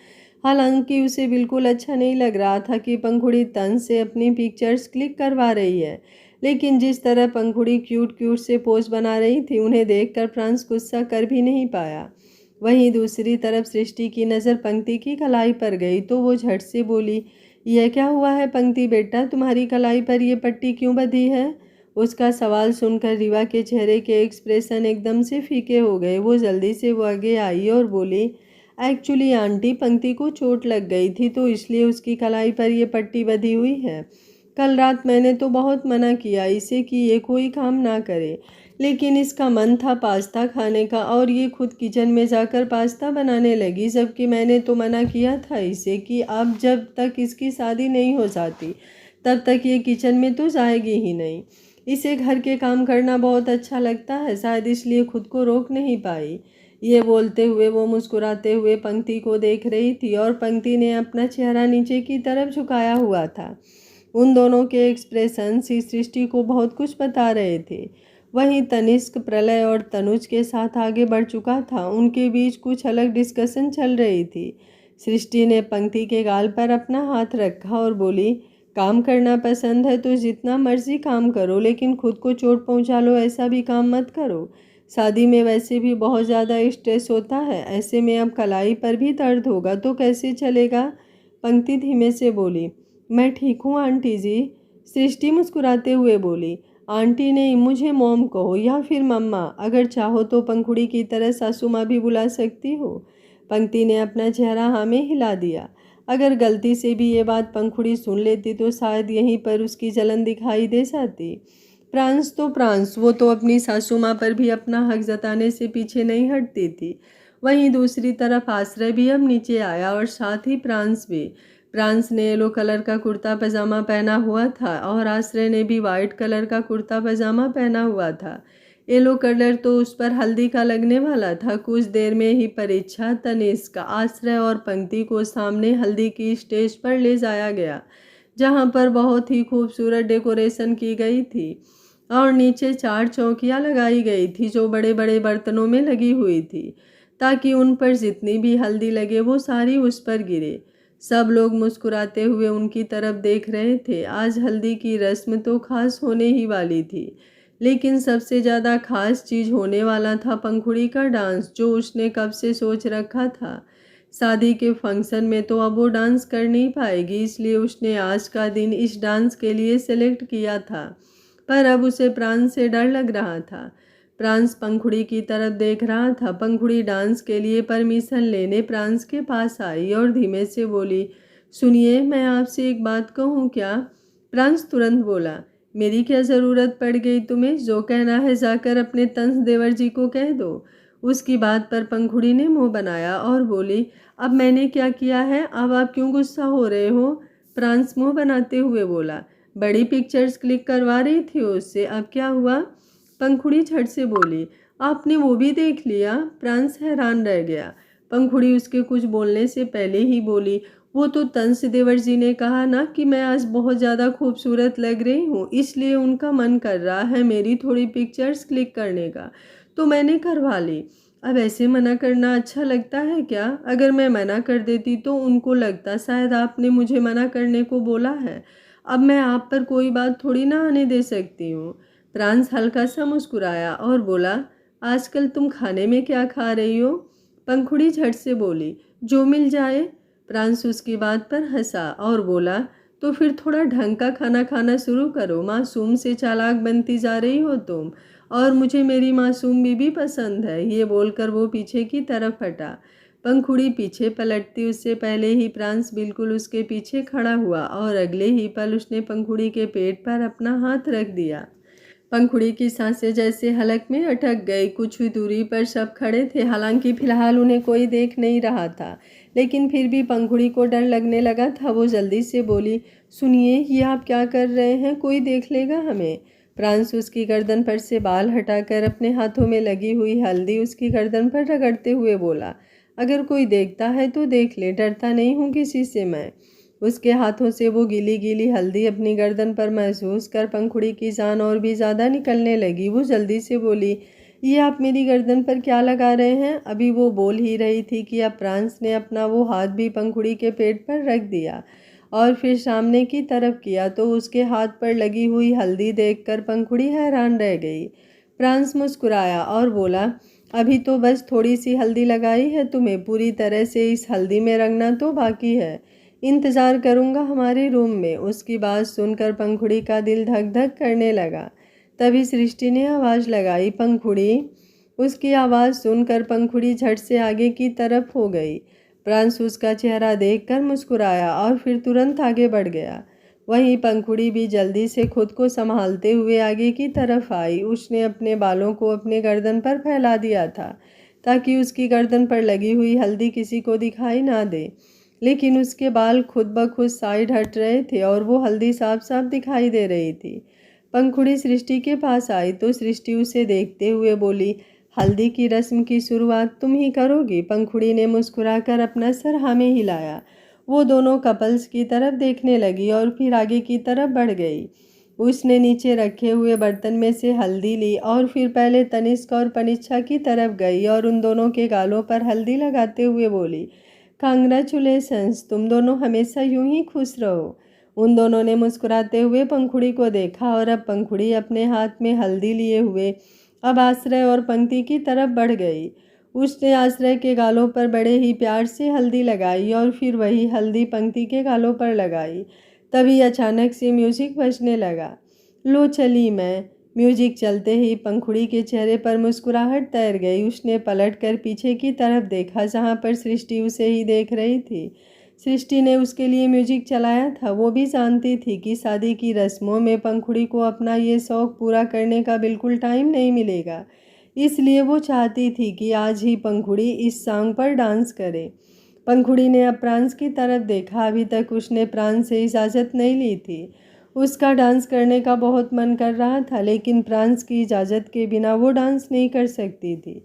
हालांकि उसे बिल्कुल अच्छा नहीं लग रहा था कि पंखुड़ी तंस से अपनी पिक्चर्स क्लिक करवा रही है, लेकिन जिस तरह पंखुड़ी क्यूट क्यूट से पोज बना रही थी उन्हें देखकर प्रांस गुस्सा कर भी नहीं पाया। वहीं दूसरी तरफ सृष्टि की नज़र पंक्ति की कलाई पर गई तो वो झट से बोली, यह क्या हुआ है पंक्ति बेटा, तुम्हारी कलाई पर ये पट्टी क्यों बंधी है? उसका सवाल सुनकर रीवा के चेहरे के एक्सप्रेशन एकदम से फीके हो गए। वो जल्दी से वो आगे आई और बोली, एक्चुअली आंटी, पंक्ति को चोट लग गई थी तो इसलिए उसकी कलाई पर ये पट्टी बंधी हुई है। कल रात मैंने तो बहुत मना किया इसे कि ये कोई काम ना करे, लेकिन इसका मन था पास्ता खाने का और ये खुद किचन में जाकर पास्ता बनाने लगी, जबकि मैंने तो मना किया था इसे कि अब जब तक इसकी शादी नहीं हो जाती तब तक ये किचन में तो जाएगी ही नहीं। इसे घर के काम करना बहुत अच्छा लगता है, शायद इसलिए खुद को रोक नहीं पाई। ये बोलते हुए वो मुस्कुराते हुए पंक्ति को देख रही थी और पंक्ति ने अपना चेहरा नीचे की तरफ झुकाया हुआ था। उन दोनों के एक्सप्रेशन सृष्टि को बहुत कुछ बता रहे थे। वहीं तनिष्क, प्रलय और तनुज के साथ आगे बढ़ चुका था। उनके बीच कुछ अलग डिस्कशन चल रही थी। सृष्टि ने पंक्ति के गाल पर अपना हाथ रखा और बोली, काम करना पसंद है तो जितना मर्जी काम करो, लेकिन खुद को चोट पहुंचा लो ऐसा भी काम मत करो। शादी में वैसे भी बहुत ज़्यादा स्ट्रेस होता है, ऐसे में अब कलाई पर भी दर्द होगा तो कैसे चलेगा? पंक्ति धीमे से बोली, मैं ठीक हूँ आंटी जी। सृष्टि मुस्कुराते हुए बोली, आंटी नहीं, मुझे मॉम कहो या फिर मम्मा, अगर चाहो तो पंखुड़ी की तरह सासू माँ भी बुला सकती हो। पंक्ति ने अपना चेहरा हाँ में हिला दिया। अगर गलती से भी ये बात पंखुड़ी सुन लेती तो शायद यहीं पर उसकी जलन दिखाई दे जाती। प्रांस तो प्रांस, वो तो अपनी सासू माँ पर भी अपना हक जताने से पीछे नहीं हटती थी। वहीं दूसरी तरफ आश्रय भी अब नीचे आया और साथ ही प्रांस भी। प्रांस ने येलो कलर का कुर्ता पजामा पहना हुआ था और आश्रय ने भी वाइट कलर का कुर्ता पजामा पहना हुआ था। येलो कलर तो उस पर हल्दी का लगने वाला था। कुछ देर में ही परीक्षा, तनिष्क, आश्रय और पंक्ति को सामने हल्दी की स्टेज पर ले जाया गया, जहां पर बहुत ही खूबसूरत डेकोरेशन की गई थी और नीचे 4 चौकियां लगाई गई थी जो बड़े बड़े बर्तनों में लगी हुई थी, ताकि उन पर जितनी भी हल्दी लगे वो सारी उस पर गिरे। सब लोग मुस्कुराते हुए उनकी तरफ देख रहे थे। आज हल्दी की रस्म तो खास होने ही वाली थी, लेकिन सबसे ज़्यादा खास चीज़ होने वाला था पंखुड़ी का डांस, जो उसने कब से सोच रखा था। शादी के फंक्शन में तो अब वो डांस कर नहीं पाएगी, इसलिए उसने आज का दिन इस डांस के लिए सेलेक्ट किया था। पर अब उसे प्रांस से डर लग रहा था। प्रांस पंखुड़ी की तरफ देख रहा था। पंखुड़ी डांस के लिए परमिशन लेने प्रांस के पास आई और धीमे से बोली, सुनिए, मैं आपसे एक बात कहूँ क्या? प्रांस तुरंत बोला, मेरी क्या ज़रूरत पड़ गई तुम्हें? जो कहना है जाकर अपने तंस देवर जी को कह दो। उसकी बात पर पंखुड़ी ने मुंह बनाया और बोली, अब मैंने क्या किया है? अब आप क्यों गुस्सा हो रहे हो? प्रांस मुंह बनाते हुए बोला, बड़ी पिक्चर्स क्लिक करवा रही थी उससे, अब क्या हुआ? पंखुड़ी झट से बोली, आपने वो भी देख लिया? प्रांस हैरान रह गया। पंखुड़ी उसके कुछ बोलने से पहले ही बोली, वो तो तंस देवर जी ने कहा ना कि मैं आज बहुत ज़्यादा खूबसूरत लग रही हूँ, इसलिए उनका मन कर रहा है मेरी थोड़ी पिक्चर्स क्लिक करने का, तो मैंने करवा ली। अब ऐसे मना करना अच्छा लगता है क्या? अगर मैं मना कर देती तो उनको लगता शायद आपने मुझे मना करने को बोला है। अब मैं आप पर कोई बात थोड़ी ना आने दे सकती हूँ। प्रांस हल्का सा मुस्कुराया और बोला, आजकल तुम खाने में क्या खा रही हो? पंखुड़ी झट से बोली, जो मिल जाए। प्रांस उसकी बात पर हंसा और बोला, तो फिर थोड़ा ढंग का खाना खाना शुरू करो। मासूम से चालाक बनती जा रही हो तुम, और मुझे मेरी मासूम बीबी पसंद है। ये बोलकर वो पीछे की तरफ हटा। पंखुड़ी पीछे पलटती उससे पहले ही प्रांस बिल्कुल उसके पीछे खड़ा हुआ और अगले ही पल उसने पंखुड़ी के पेट पर अपना हाथ रख दिया। पंखुड़ी की सांसें जैसे हलक में अटक गई। कुछ ही दूरी पर सब खड़े थे, हालांकि फिलहाल उन्हें कोई देख नहीं रहा था, लेकिन फिर भी पंखुड़ी को डर लगने लगा था। वो जल्दी से बोली, सुनिए, ये आप क्या कर रहे हैं? कोई देख लेगा हमें। प्रांस उसकी गर्दन पर से बाल हटाकर अपने हाथों में लगी हुई हल्दी उसकी गर्दन पर रगड़ते हुए बोला, अगर कोई देखता है तो देख ले, डरता नहीं हूँ किसी से मैं। उसके हाथों से वो गीली गीली हल्दी अपनी गर्दन पर महसूस कर पंखुड़ी की जान और भी ज़्यादा निकलने लगी। वो जल्दी से बोली, ये आप मेरी गर्दन पर क्या लगा रहे हैं? अभी वो बोल ही रही थी कि अब प्रांस ने अपना वो हाथ भी पंखुड़ी के पेट पर रख दिया और फिर सामने की तरफ किया तो उसके हाथ पर लगी हुई हल्दी देखकर पंखुड़ी हैरान रह गई। प्रांस मुस्कुराया और बोला, अभी तो बस थोड़ी सी हल्दी लगाई है तुम्हें, पूरी तरह से इस हल्दी में रंगना तो बाकी है। इंतज़ार करूँगा हमारे रूम में। उसकी बात सुनकर पंखुड़ी का दिल धक धक करने लगा। तभी सृष्टि ने आवाज़ लगाई, पंखुड़ी। उसकी आवाज़ सुनकर पंखुड़ी झट से आगे की तरफ हो गई। प्रांस उसका चेहरा देखकर मुस्कुराया और फिर तुरंत आगे बढ़ गया। वहीं पंखुड़ी भी जल्दी से खुद को संभालते हुए आगे की तरफ आई। उसने अपने बालों को अपने गर्दन पर फैला दिया था ताकि उसकी गर्दन पर लगी हुई हल्दी किसी को दिखाई ना दे, लेकिन उसके बाल खुद ब खुद साइड हट रहे थे और वो हल्दी साफ साफ दिखाई दे रही थी। पंखुड़ी सृष्टि के पास आई तो सृष्टि उसे देखते हुए बोली, हल्दी की रस्म की शुरुआत तुम ही करोगी? पंखुड़ी ने मुस्कुराकर अपना सर हाँ में हिलाया। वो दोनों कपल्स की तरफ देखने लगी और फिर आगे की तरफ बढ़ गई। उसने नीचे रखे हुए बर्तन में से हल्दी ली और फिर पहले तनिष्क और पनीक्षा की तरफ गई और उन दोनों के गालों पर हल्दी लगाते हुए बोली, कांग्रेचुलेशंस, तुम दोनों हमेशा यूं ही खुश रहो। उन दोनों ने मुस्कुराते हुए पंखुड़ी को देखा और अब पंखुड़ी अपने हाथ में हल्दी लिए हुए अब आश्रय और पंक्ति की तरफ बढ़ गई। उसने आश्रय के गालों पर बड़े ही प्यार से हल्दी लगाई और फिर वही हल्दी पंक्ति के गालों पर लगाई। तभी अचानक से म्यूजिक बजने लगा। लो चली मैं। म्यूजिक चलते ही पंखुड़ी के चेहरे पर मुस्कुराहट तैर गई। उसने पलटकर पीछे की तरफ देखा जहाँ पर सृष्टि उसे ही देख रही थी। सृष्टि ने उसके लिए म्यूजिक चलाया था। वो भी जानती थी कि शादी की रस्मों में पंखुड़ी को अपना ये शौक़ पूरा करने का बिल्कुल टाइम नहीं मिलेगा, इसलिए वो चाहती थी कि आज ही पंखुड़ी इस सॉन्ग पर डांस करे। पंखुड़ी ने अब प्रांस की तरफ देखा। अभी तक उसने प्रांस से इजाज़त नहीं ली थी। उसका डांस करने का बहुत मन कर रहा था, लेकिन प्रांस की इजाज़त के बिना वो डांस नहीं कर सकती थी।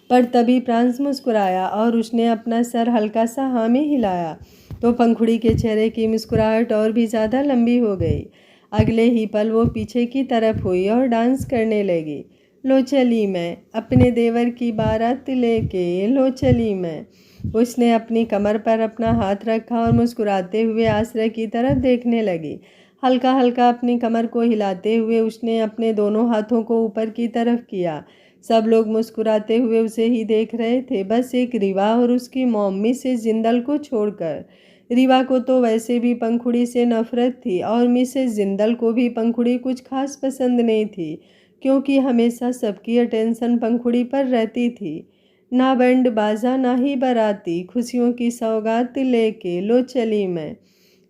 पर तभी प्रांस मुस्कुराया और उसने अपना सर हल्का सा हाँ में हिलाया तो पंखुड़ी के चेहरे की मुस्कुराहट और भी ज़्यादा लंबी हो गई। अगले ही पल वो पीछे की तरफ हुई और डांस करने लगी। लो चली मैं अपने देवर की बारात लेके, लो चली मैं। उसने अपनी कमर पर अपना हाथ रखा और मुस्कुराते हुए आश्रय की तरफ देखने लगी। हल्का हल्का अपनी कमर को हिलाते हुए उसने अपने दोनों हाथों को ऊपर की तरफ किया। सब लोग मुस्कुराते हुए उसे ही देख रहे थे, बस एक रीवा और उसकी मॉम मिसेस जिंदल को छोड़कर। रीवा को तो वैसे भी पंखुड़ी से नफरत थी और मिसेस जिंदल को भी पंखुड़ी कुछ खास पसंद नहीं थी, क्योंकि हमेशा सबकी अटेंशन पंखुड़ी पर रहती थी। ना बैंड बाजा ना ही बाराती, खुशियों की सौगात लेके लो चली मैं।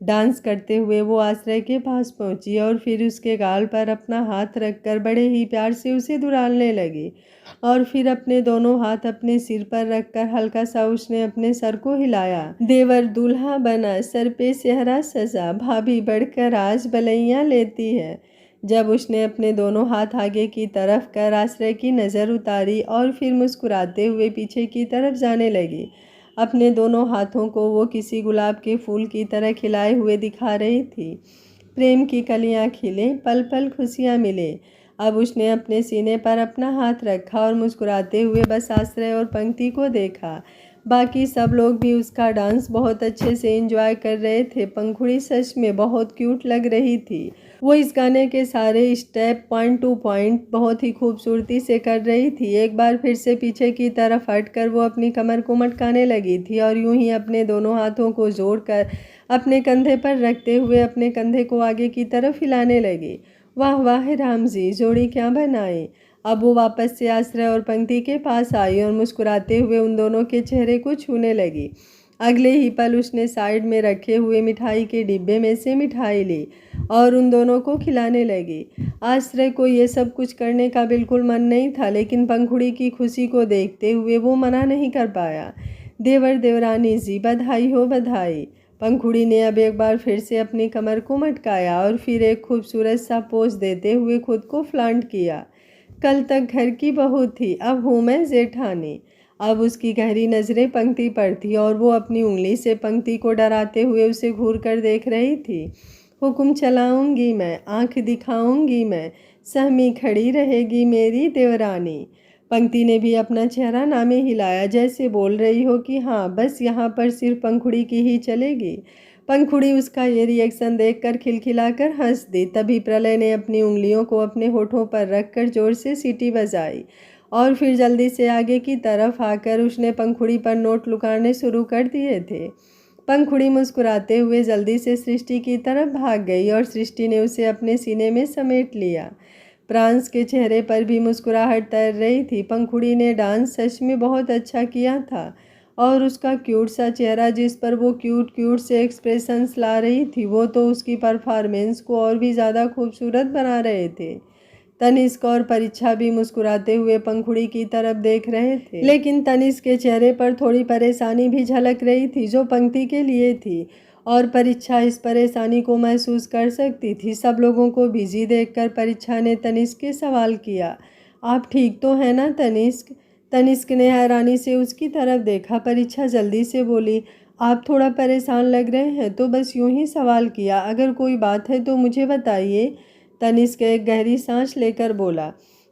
डांस करते हुए वो आश्रय के पास पहुंची और फिर उसके गाल पर अपना हाथ रखकर बड़े ही प्यार से उसे दुलारने लगी और फिर अपने दोनों हाथ अपने सिर पर रखकर हल्का सा उसने अपने सर को हिलाया। देवर दूल्हा बना, सर पे सेहरा सजा, भाभी बढ़कर आज बलैया लेती है। जब उसने अपने दोनों हाथ आगे की तरफ कर आश्रय की नज़र उतारी और फिर मुस्कुराते हुए पीछे की तरफ जाने लगी। अपने दोनों हाथों को वो किसी गुलाब के फूल की तरह खिलाए हुए दिखा रही थी। प्रेम की कलियां खिले, पल पल खुशियां मिले। अब उसने अपने सीने पर अपना हाथ रखा और मुस्कुराते हुए बस आश्रय और पंक्ति को देखा। बाकी सब लोग भी उसका डांस बहुत अच्छे से एंजॉय कर रहे थे। पंखुड़ी सच में बहुत क्यूट लग रही थी। वो इस गाने के सारे स्टेप पॉइंट टू पॉइंट बहुत ही खूबसूरती से कर रही थी। एक बार फिर से पीछे की तरफ हटकर वो अपनी कमर को मटकाने लगी थी और यूं ही अपने दोनों हाथों को जोड़कर अपने कंधे पर रखते हुए अपने कंधे को आगे की तरफ हिलाने लगी। वाह वाह राम जी, जोड़ी क्या बनाई। अब वो वापस से आश्रय और पंक्ति के पास आई और मुस्कुराते हुए उन दोनों के चेहरे को छूने लगी। अगले ही पल उसने साइड में रखे हुए मिठाई के डिब्बे में से मिठाई ली और उन दोनों को खिलाने लगी। आश्रय को ये सब कुछ करने का बिल्कुल मन नहीं था, लेकिन पंखुड़ी की खुशी को देखते हुए वो मना नहीं कर पाया। देवर देवरानी जी, बधाई हो बधाई। पंखुड़ी ने अब एक बार फिर से अपनी कमर को मटकाया और फिर एक खूबसूरत सा पोज देते हुए खुद को फ्लांट किया। कल तक घर की बहू थी, अब हूँ मैं जेठानी। अब उसकी गहरी नज़रें पंक्ति पर थी और वो अपनी उंगली से पंक्ति को डराते हुए उसे घूर कर देख रही थी। हुक्म चलाऊंगी मैं, आंख दिखाऊंगी मैं, सहमी खड़ी रहेगी मेरी देवरानी। पंक्ति ने भी अपना चेहरा नामे हिलाया, जैसे बोल रही हो कि हाँ, बस यहाँ पर सिर्फ पंखुड़ी की ही चलेगी। पंखुड़ी उसका ये रिएक्शन देखकर खिलखिलाकर हंस दी। तभी प्रलय ने अपनी उंगलियों को अपने होठों पर रखकर जोर से सीटी बजाई और फिर जल्दी से आगे की तरफ आकर उसने पंखुड़ी पर नोट लुकाने शुरू कर दिए थे। पंखुड़ी मुस्कुराते हुए जल्दी से सृष्टि की तरफ भाग गई और सृष्टि ने उसे अपने सीने में समेट लिया। प्रांस के चेहरे पर भी मुस्कुराहट तैर रही थी। पंखुड़ी ने डांस सच में बहुत अच्छा किया था और उसका क्यूट सा चेहरा जिस पर वो क्यूट से एक्सप्रेशंस ला रही थी, वो तो उसकी परफॉर्मेंस को और भी ज़्यादा खूबसूरत बना रहे थे। तनिष्क और परीक्षा भी मुस्कुराते हुए पंखुड़ी की तरफ देख रहे थे, लेकिन तनिष्क के चेहरे पर थोड़ी परेशानी भी झलक रही थी जो पंक्ति के लिए थी, और परीक्षा इस परेशानी को महसूस कर सकती थी। सब लोगों को बिजी देखकर परीक्षा ने तनिष्क से सवाल किया, आप ठीक तो हैं ना तनिष्क? तनिष्क ने हैरानी से उसकी तरफ देखा। परीक्षा जल्दी से बोली, आप थोड़ा परेशान लग रहे हैं, तो बस यूं ही सवाल किया, अगर कोई बात है तो मुझे बताइए। तनिष्क एक गहरी सांस लेकर बोला,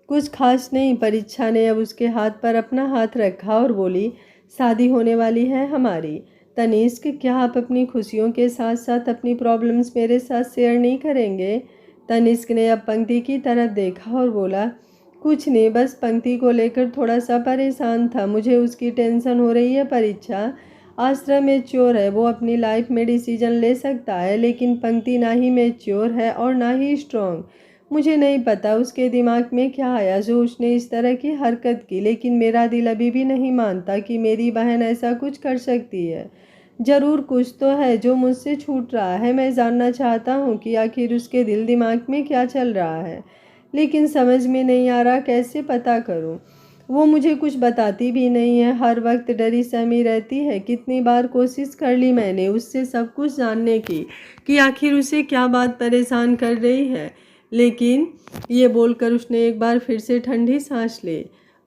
कुछ खास नहीं। परीक्षा ने अब उसके हाथ पर अपना हाथ रखा और बोली, शादी होने वाली है हमारी। तनिष्क, क्या आप अपनी खुशियों के साथ साथ अपनी प्रॉब्लम्स मेरे साथ शेयर नहीं करेंगे? तनिष्क ने अब पंक्ति की तरफ देखा और बोला, कुछ नहीं, बस पंक्ति को लेकर थोड़ा सा परेशान था, मुझे उसकी टेंशन हो रही है। परीक्षा आश्रय मैच्योर है, वो अपनी लाइफ में डिसीजन ले सकता है, लेकिन पंक्ति ना ही मैच्योर है और ना ही स्ट्रॉन्ग। मुझे नहीं पता उसके दिमाग में क्या आया जो उसने इस तरह की हरकत की, लेकिन मेरा दिल अभी भी नहीं मानता कि मेरी बहन ऐसा कुछ कर सकती है। ज़रूर कुछ तो है जो मुझसे छूट रहा है। मैं जानना चाहता हूँ कि आखिर उसके दिल दिमाग में क्या चल रहा है, लेकिन समझ में नहीं आ रहा कैसे पता करूँ। वो मुझे कुछ बताती भी नहीं है, हर वक्त डरी सहमी रहती है। कितनी बार कोशिश कर ली मैंने उससे सब कुछ जानने की कि आखिर उसे क्या बात परेशान कर रही है, लेकिन ये बोलकर उसने एक बार फिर से ठंडी सांस ली।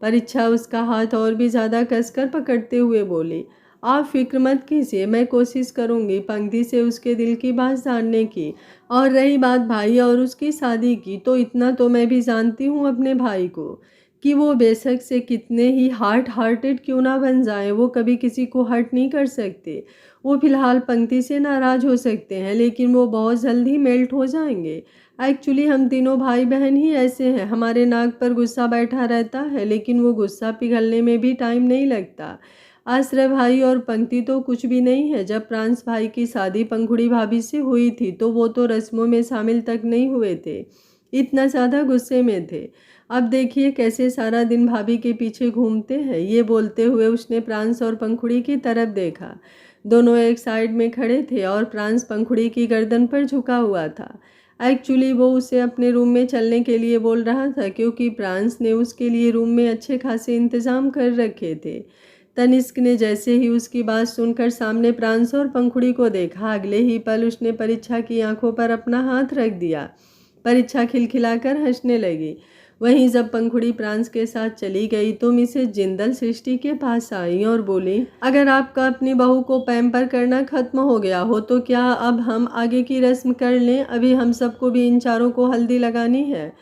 परीक्षा उसका हाथ और भी ज़्यादा कसकर पकड़ते हुए बोली, आप फिक्र मत कीजिए, मैं कोशिश करूंगी पंक्ति से उसके दिल की बात जानने की। और रही बात भाई और उसकी शादी की, तो इतना तो मैं भी जानती हूँ अपने भाई को कि वो बेशक से कितने ही हार्टेड क्यों ना बन जाएं, वो कभी किसी को हर्ट नहीं कर सकते। वो फिलहाल पंक्ति से नाराज हो सकते हैं, लेकिन वो बहुत जल्दी मेल्ट हो जाएंगे। एक्चुअली हम तीनों भाई बहन ही ऐसे हैं, हमारे नाक पर गुस्सा बैठा रहता है, लेकिन वो गुस्सा पिघलने में भी टाइम नहीं लगता। आश्रय भाई और पंक्ति तो कुछ भी नहीं है। जब प्रांस भाई की शादी पंखुड़ी भाभी से हुई थी तो वो तो रस्मों में शामिल तक नहीं हुए थे, इतना ज़्यादा गुस्से में थे। अब देखिए कैसे सारा दिन भाभी के पीछे घूमते हैं। ये बोलते हुए उसने प्रांस और पंखुड़ी की तरफ देखा। दोनों एक साइड में खड़े थे और प्रांस पंखुड़ी की गर्दन पर झुका हुआ था। एक्चुअली वो उसे अपने रूम में चलने के लिए बोल रहा था, क्योंकि प्रांस ने उसके लिए रूम में अच्छे खासे इंतज़ाम कर रखे थे। तनिष्क ने जैसे ही उसकी बात सुनकर सामने प्रांस और पंखुड़ी को देखा, अगले ही पल उसने परीक्षा की आंखों पर अपना हाथ रख दिया। परीक्षा खिलखिलाकर हंसने लगी। वहीं जब पंखुड़ी प्रांस के साथ चली गई तो मिसेज जिंदल सृष्टि के पास आई और बोली, अगर आपका अपनी बहू को पैम्पर करना खत्म हो गया हो तो क्या अब हम आगे की रस्म कर लें? अभी हम सबको भी इन चारों को हल्दी लगानी है।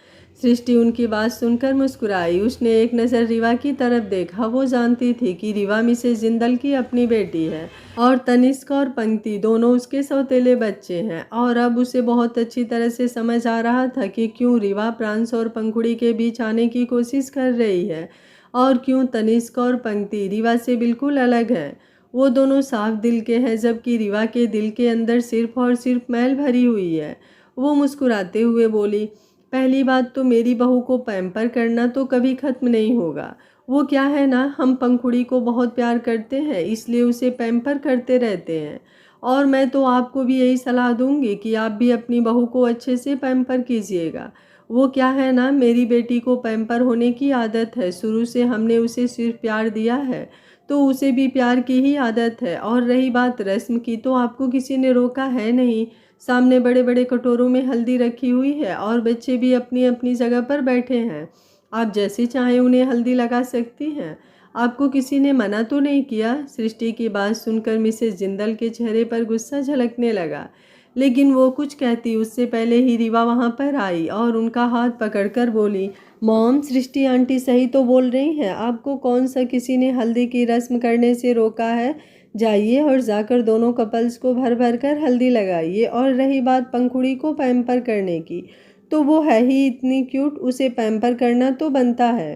सृष्टि उनकी बात सुनकर मुस्कुराई। उसने एक नज़र रीवा की तरफ देखा। वो जानती थी कि रीवा मिसेज जिंदल की अपनी बेटी है और तनिष्क और पंक्ति दोनों उसके सौतेले बच्चे हैं, और अब उसे बहुत अच्छी तरह से समझ आ रहा था कि क्यों रीवा प्रांस और पंखुड़ी के बीच आने की कोशिश कर रही है और क्यों तनिष्क और पंक्ति रीवा से बिल्कुल अलग हैं। वो दोनों साफ दिल के हैं, जबकि रीवा के दिल के अंदर सिर्फ और सिर्फ मैल भरी हुई है। वो मुस्कुराते हुए बोली, पहली बात तो मेरी बहू को पैम्पर करना तो कभी ख़त्म नहीं होगा। वो क्या है ना, हम पंखुड़ी को बहुत प्यार करते हैं, इसलिए उसे पैम्पर करते रहते हैं। और मैं तो आपको भी यही सलाह दूंगी कि आप भी अपनी बहू को अच्छे से पैम्पर कीजिएगा। वो क्या है ना, मेरी बेटी को पैम्पर होने की आदत है। शुरू से हमने उसे सिर्फ प्यार दिया है, तो उसे भी प्यार की ही आदत है। और रही बात रस्म की, तो आपको किसी ने रोका है नहीं। सामने बड़े बड़े कटोरों में हल्दी रखी हुई है और बच्चे भी अपनी अपनी जगह पर बैठे हैं। आप जैसे चाहें उन्हें हल्दी लगा सकती हैं। आपको किसी ने मना तो नहीं किया। सृष्टि की बात सुनकर मिसेस जिंदल के चेहरे पर गुस्सा झलकने लगा, लेकिन वो कुछ कहती उससे पहले ही रीवा वहाँ पर आई और उनका हाथ पकड़कर बोली, मॉम, सृष्टि आंटी सही तो बोल रही हैं। आपको कौन सा किसी ने हल्दी की रस्म करने से रोका है? जाइए और जाकर दोनों कपल्स को भर भर कर हल्दी लगाइए। और रही बात पंखुड़ी को पैम्पर करने की, तो वो है ही इतनी क्यूट, उसे पैम्पर करना तो बनता है।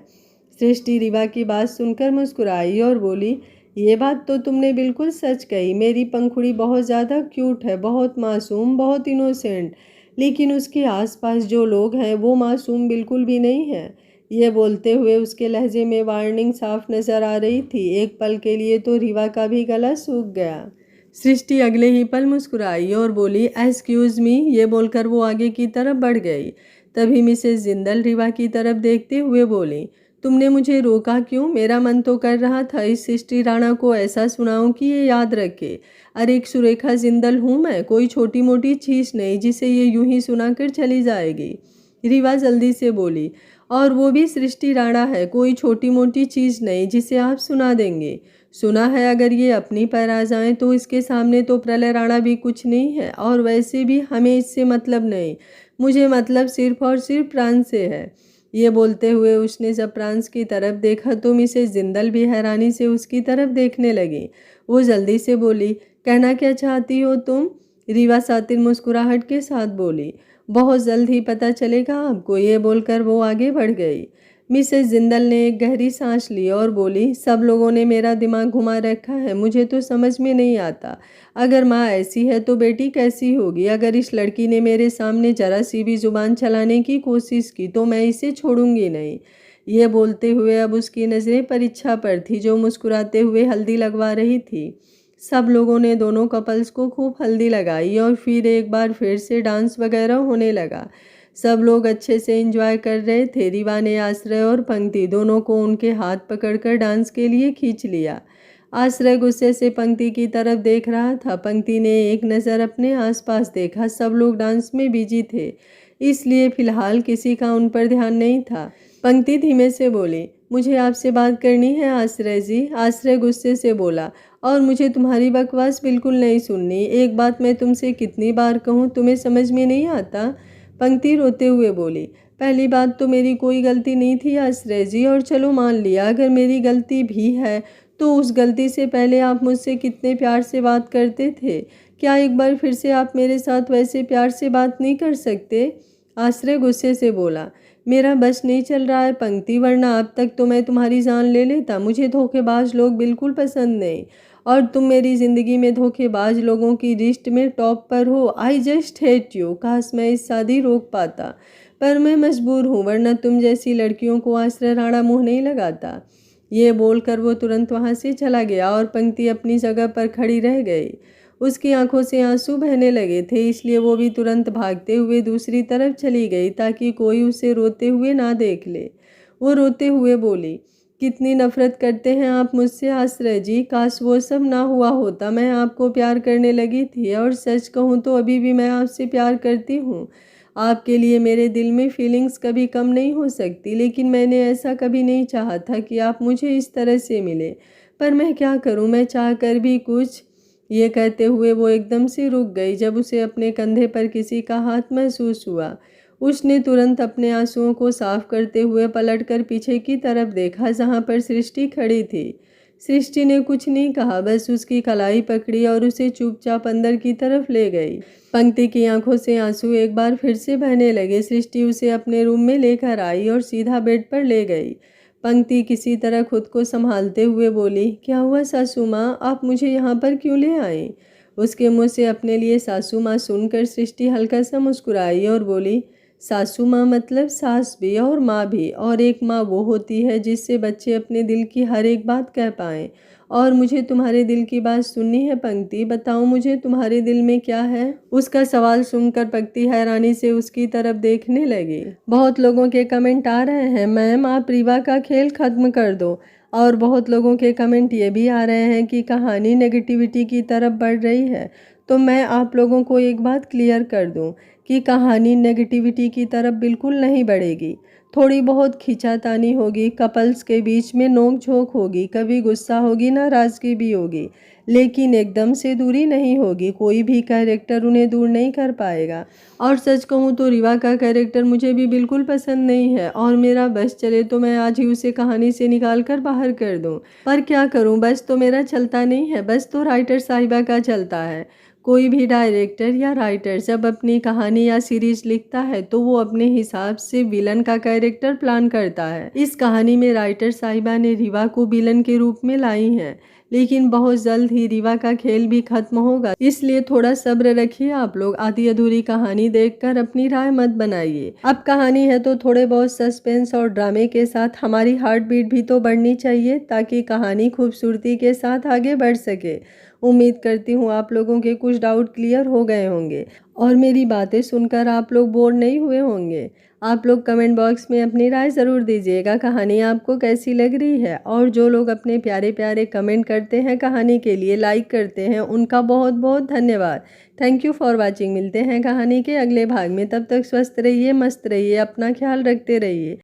सृष्टि रीवा की बात सुनकर मुस्कुराई और बोली, ये बात तो तुमने बिल्कुल सच कही। मेरी पंखुड़ी बहुत ज़्यादा क्यूट है, बहुत मासूम, बहुत इनोसेंट। लेकिन उसके आसपास जो लोग हैं वो मासूम बिल्कुल भी नहीं है। ये बोलते हुए उसके लहजे में वार्निंग साफ नज़र आ रही थी। एक पल के लिए तो रीवा का भी गला सूख गया। सृष्टि अगले ही पल मुस्कुराई और बोली, एक्सक्यूज़ मी। ये बोलकर वो आगे की तरफ बढ़ गई। तभी मिसेस जिंदल रीवा की तरफ देखते हुए बोली, तुमने मुझे रोका क्यों? मेरा मन तो कर रहा था इस सृष्टि राणा को ऐसा सुनाऊं कि ये याद रखे। अरे एक सुरेखा जिंदल हूँ मैं, कोई छोटी मोटी चीज़ नहीं जिसे ये यूं ही सुनाकर चली जाएगी। रीवा जल्दी से बोली, और वो भी सृष्टि राणा है, कोई छोटी मोटी चीज़ नहीं जिसे आप सुना देंगे। सुना है, अगर ये अपनी पर आ जाए तो इसके सामने तो प्रलय राणा भी कुछ नहीं है। और वैसे भी हमें इससे मतलब नहीं, मुझे मतलब सिर्फ और सिर्फ प्राण से है। ये बोलते हुए उसने जब प्रांस की तरफ देखा तो मिसेस जिंदल भी हैरानी से उसकी तरफ देखने लगी। वो जल्दी से बोली, कहना क्या चाहती हो तुम? रीवा सातिर मुस्कुराहट के साथ बोली, बहुत जल्द ही पता चलेगा आपको। ये बोलकर वो आगे बढ़ गई। मिसेस जिंदल ने एक गहरी सांस ली और बोली, सब लोगों ने मेरा दिमाग घुमा रखा है, मुझे तो समझ में नहीं आता। अगर माँ ऐसी है तो बेटी कैसी होगी? अगर इस लड़की ने मेरे सामने जरा सी भी जुबान चलाने की कोशिश की तो मैं इसे छोड़ूंगी नहीं। ये बोलते हुए अब उसकी नज़रें परीक्षा पर थी, जो मुस्कुराते हुए हल्दी लगवा रही थी। सब लोगों ने दोनों कपल्स को खूब हल्दी लगाई और फिर एक बार फिर से डांस वगैरह होने लगा। सब लोग अच्छे से एंजॉय कर रहे थे। रीवा ने आश्रय और पंक्ति दोनों को उनके हाथ पकड़कर डांस के लिए खींच लिया। आश्रय गुस्से से पंक्ति की तरफ देख रहा था। पंक्ति ने एक नज़र अपने आसपास देखा। सब लोग डांस में बिजी थे, इसलिए फिलहाल किसी का उन पर ध्यान नहीं था। पंक्ति धीमे से बोली, मुझे आपसे बात करनी है आश्रय जी। आश्रय गुस्से से बोला, और मुझे तुम्हारी बकवास बिल्कुल नहीं सुननी। एक बात मैं तुमसे कितनी बार कहूँ, तुम्हें समझ में नहीं आता? पंक्ति रोते हुए बोली, पहली बात तो मेरी कोई गलती नहीं थी आश्रय जी, और चलो मान लिया अगर मेरी गलती भी है तो उस गलती से पहले आप मुझसे कितने प्यार से बात करते थे। क्या एक बार फिर से आप मेरे साथ वैसे प्यार से बात नहीं कर सकते? आश्रय गुस्से से बोला, मेरा बस नहीं चल रहा है पंक्ति, वरना अब तक तो मैं तुम्हारी जान ले लेता। मुझे धोखेबाज लोग बिल्कुल पसंद नहीं, और तुम मेरी ज़िंदगी में धोखेबाज लोगों की लिस्ट में टॉप पर हो। I just hate you. काश मैं इस शादी रोक पाता, पर मैं मजबूर हूँ, वरना तुम जैसी लड़कियों को आश्रय राणा मुँह नहीं लगाता। ये बोलकर वो तुरंत वहाँ से चला गया और पंक्ति अपनी जगह पर खड़ी रह गई। उसकी आंखों से आंसू बहने लगे थे, इसलिए वो भी तुरंत भागते हुए दूसरी तरफ चली गई ताकि कोई उसे रोते हुए ना देख ले। वो रोते हुए बोली, कितनी नफरत करते हैं आप मुझसे आश्रय जी। काश वो सब ना हुआ होता। मैं आपको प्यार करने लगी थी, और सच कहूँ तो अभी भी मैं आपसे प्यार करती हूँ। आपके लिए मेरे दिल में फीलिंग्स कभी कम नहीं हो सकती, लेकिन मैंने ऐसा कभी नहीं चाहा था कि आप मुझे इस तरह से मिले। पर मैं क्या करूँ, मैं चाह कर भी कुछ। ये कहते हुए वो एकदम से रुक गई जब उसे अपने कंधे पर किसी का हाथ महसूस हुआ। उसने तुरंत अपने आंसुओं को साफ करते हुए पलटकर पीछे की तरफ देखा, जहाँ पर सृष्टि खड़ी थी। सृष्टि ने कुछ नहीं कहा, बस उसकी कलाई पकड़ी और उसे चुपचाप अंदर की तरफ ले गई। पंक्ति की आंखों से आंसू एक बार फिर से बहने लगे। सृष्टि उसे अपने रूम में लेकर आई और सीधा बेड पर ले गई। पंक्ति किसी तरह खुद को संभालते हुए बोली, क्या हुआ सासू माँ, आप मुझे यहाँ पर क्यों ले आए? उसके मुंह से अपने लिए सासू माँ सुनकर सृष्टि हल्का सा मुस्कुराई और बोली, सासू माँ मतलब सास भी और माँ भी, और एक माँ वो होती है जिससे बच्चे अपने दिल की हर एक बात कह पाएँ। और मुझे तुम्हारे दिल की बात सुननी है पंक्ति, बताओ मुझे तुम्हारे दिल में क्या है। उसका सवाल सुनकर पंक्ति हैरानी से उसकी तरफ देखने लगी। बहुत लोगों के कमेंट आ रहे हैं, मैम आप रीवा का खेल खत्म कर दो। और बहुत लोगों के कमेंट ये भी आ रहे हैं कि कहानी नेगेटिविटी की तरफ बढ़ रही है। तो मैं आप लोगों को एक बात क्लियर कर दूं कि कहानी नेगेटिविटी की तरफ बिल्कुल नहीं बढ़ेगी। थोड़ी बहुत खींचातानी होगी, कपल्स के बीच में नोक झोंक होगी, कभी गुस्सा होगी, नाराज़गी भी होगी, लेकिन एकदम से दूरी नहीं होगी। कोई भी कैरेक्टर उन्हें दूर नहीं कर पाएगा। और सच कहूँ तो रीवा का कैरेक्टर मुझे भी बिल्कुल पसंद नहीं है, और मेरा बस चले तो मैं आज ही उसे कहानी से निकाल कर बाहर कर दूँ। पर क्या करूँ, बस तो मेरा चलता नहीं है, बस तो राइटर साहिबा का चलता है। कोई भी डायरेक्टर या राइटर जब अपनी कहानी या सीरीज लिखता है तो वो अपने हिसाब से विलन का कैरेक्टर प्लान करता है। इस कहानी में राइटर साहिबा ने रीवा को विलन के रूप में लाई है, लेकिन बहुत जल्द ही रीवा का खेल भी खत्म होगा, इसलिए थोड़ा सब्र रखिए आप लोग। आधी अधूरी कहानी देखकर अपनी राय मत बनाइए। अब कहानी है तो थोड़े बहुत सस्पेंस और ड्रामे के साथ हमारी हार्ट बीट भी तो बढ़नी चाहिए, ताकि कहानी खूबसूरती के साथ आगे बढ़ सके। उम्मीद करती हूँ आप लोगों के कुछ डाउट क्लियर हो गए होंगे और मेरी बातें सुनकर आप लोग बोर नहीं हुए होंगे। आप लोग कमेंट बॉक्स में अपनी राय ज़रूर दीजिएगा, कहानी आपको कैसी लग रही है। और जो लोग अपने प्यारे प्यारे कमेंट करते हैं, कहानी के लिए लाइक करते हैं, उनका बहुत बहुत धन्यवाद। Thank you for watching. मिलते हैं कहानी के अगले भाग में, तब तक स्वस्थ रहिए, मस्त रहिए, अपना ख्याल रखते रहिए।